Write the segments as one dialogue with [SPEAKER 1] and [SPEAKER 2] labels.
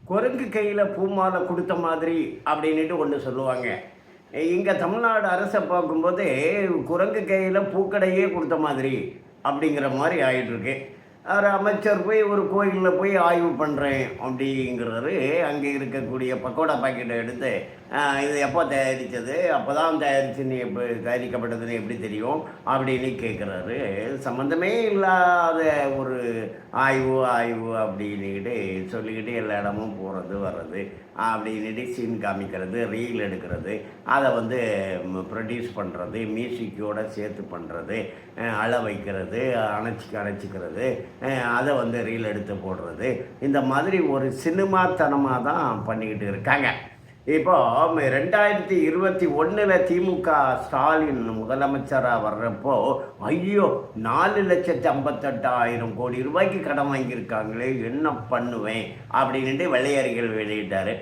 [SPEAKER 1] குரங்கு கையில் பூமாலை கொடுத்த மாதிரி அப்படின்ட்டு ஒன்று சொல்லுவாங்க. இங்கே தமிழ்நாடு அரசை பார்க்கும்போது குரங்கு கையில் பூக்கடையே கொடுத்த மாதிரி அப்படிங்கிற மாதிரி ஆகிட்டுருக்கு. அவர் அமைச்சர் போய் ஒரு கோயிலில் போய் ஆய்வு பண்ணுறேன் அப்படிங்கிறாரு. அங்கே இருக்கக்கூடிய பக்கோடா பாக்கெட்டை எடுத்து இது எப்போ தயாரித்தது, அப்போ தான் தயாரிச்சுன்னு தயாரிக்கப்பட்டதுன்னு எப்படி தெரியும் அப்படின்னு கேட்குறாரு. சம்மந்தமே இல்லாத ஒரு ஆய்வு அப்படின்னுக்கிட்டு சொல்லிக்கிட்டு எல்லா இடமும் போகிறது வர்றது அப்படின்ட்டு சீன் காமிக்கிறது, ரீல் எடுக்கிறது, அதை ப்ரொடியூஸ் பண்ணுறது, மியூசிக்கோடு சேர்த்து பண்ணுறது, அள வைக்கிறது, அணைச்சிக்கிறது, அதை ரீல் எடுத்து போடுறது, இந்த மாதிரி ஒரு சினிமாத்தனமாக தான் பண்ணிக்கிட்டு இருக்காங்க. இப்போது 2021 திமுக ஸ்டாலின் முதலமைச்சராக வர்றப்போ ஐயோ 4,58,000 கோடி ரூபாய்க்கு கடன் வாங்கியிருக்காங்களே, என்ன பண்ணுவேன் அப்படின்ட்டு வெள்ளை அறிக்கை வெளியிட்டார்.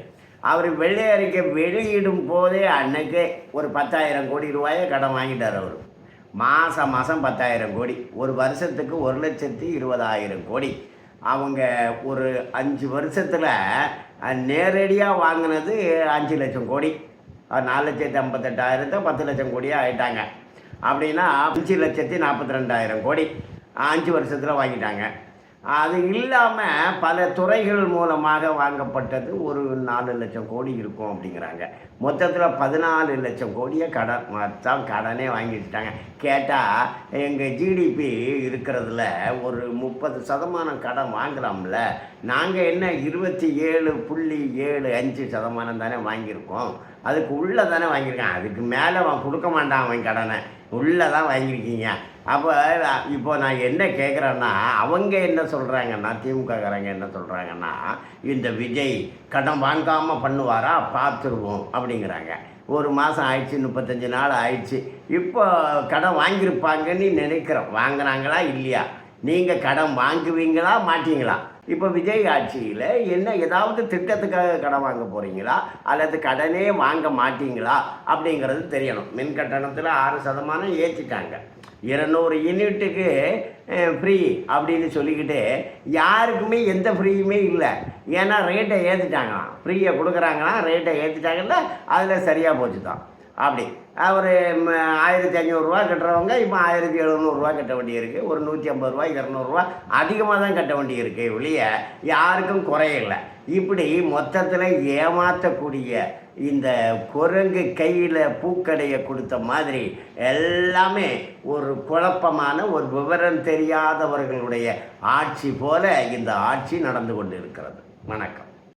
[SPEAKER 1] அவர் வெள்ளை அறிக்கை வெளியிடும் போதே அன்னைக்கே ஒரு 10,000 கோடி ரூபாயை கடன் வாங்கிட்டார். அவர் மாதம் 10,000 கோடி, ஒரு வருஷத்துக்கு 1,20,000 கோடி. அவங்க ஒரு 5 வருஷத்தில் நேரடியாக வாங்கினது 5 லட்சம் கோடி. 4,58,000 10 லட்சம் கோடியாக ஆகிட்டாங்க. அப்படின்னா 5,42,000 கோடி 5 வருஷத்தில் வாங்கிட்டாங்க. அது இல்லாமல் பல துறைகள் மூலமாக வாங்கப்பட்டது ஒரு 4 லட்சம் கோடி இருக்கும் அப்படிங்கிறாங்க. மொத்தத்தில் 14 லட்சம் கோடியை கடனே வாங்கிட்டாங்க. கேட்டால் எங்கள் ஜிடிபி இருக்கிறதுல ஒரு 30% கடன் வாங்கலாம்ல, நாங்கள் என்ன 27.75% தானே வாங்கியிருக்கோம், அதுக்கு உள்ளே தானே வாங்கியிருக்கேன், அதுக்கு மேலே கொடுக்க மாட்டான் அவன் கடனை, உள்ளே தான் வாங்கியிருக்கீங்க. அப்போ இப்போ நான் என்ன கேட்குறேன்னா, அவங்க என்ன சொல்கிறாங்கன்னா, திமுககாரங்க என்ன சொல்கிறாங்கன்னா, இந்த விஜய் கடன் வாங்காமல் பண்ணுவாரா பார்த்துருவோம் அப்படிங்கிறாங்க. ஒரு மாதம் ஆயிடுச்சு, 35 நாள் ஆயிடுச்சு. இப்போ கடன் வாங்கியிருப்பாங்கன்னு நினைக்கிறோம். வாங்கினாங்களா இல்லையா? நீங்கள் கடன் வாங்குவீங்களா மாட்டீங்களா? இப்போ விஜய் ஆட்சியில் என்ன ஏதாவது திட்டத்துக்காக கடன் வாங்க போகிறீங்களா அல்லது கடனே வாங்க மாட்டீங்களா அப்படிங்கிறது தெரியணும். மின் கட்டணத்தில் 6% ஏற்றிட்டாங்க. 200 யூனிட்டுக்கு ஃப்ரீ அப்படின்னு சொல்லிக்கிட்டு யாருக்குமே எந்த ஃப்ரீயுமே இல்லை. ஏன்னா ரேட்டை ஏற்றிட்டாங்களாம், ஃப்ரீயை கொடுக்குறாங்களாம், ரேட்டை ஏற்றிட்டாங்கல்ல, அதில் சரியாக போச்சு தான். அப்படி ஒரு 1,500 ரூபா கட்டுறவங்க இப்போ 1,700 கட்ட வேண்டி இருக்குது. ஒரு 150 ரூபா 200 அதிகமாக தான் கட்ட வேண்டி இருக்குது, ஒழிய யாருக்கும் குறையில்லை. இப்படி மொத்தத்தில் ஏமாற்றக்கூடிய இந்த குரங்கு கையில் பூக்கடையை கொடுத்த மாதிரி எல்லாமே ஒரு குழப்பமான, ஒரு விவரம் தெரியாதவர்களுடைய ஆட்சி போல இந்த ஆட்சி நடந்து கொண்டு இருக்கிறது. வணக்கம்.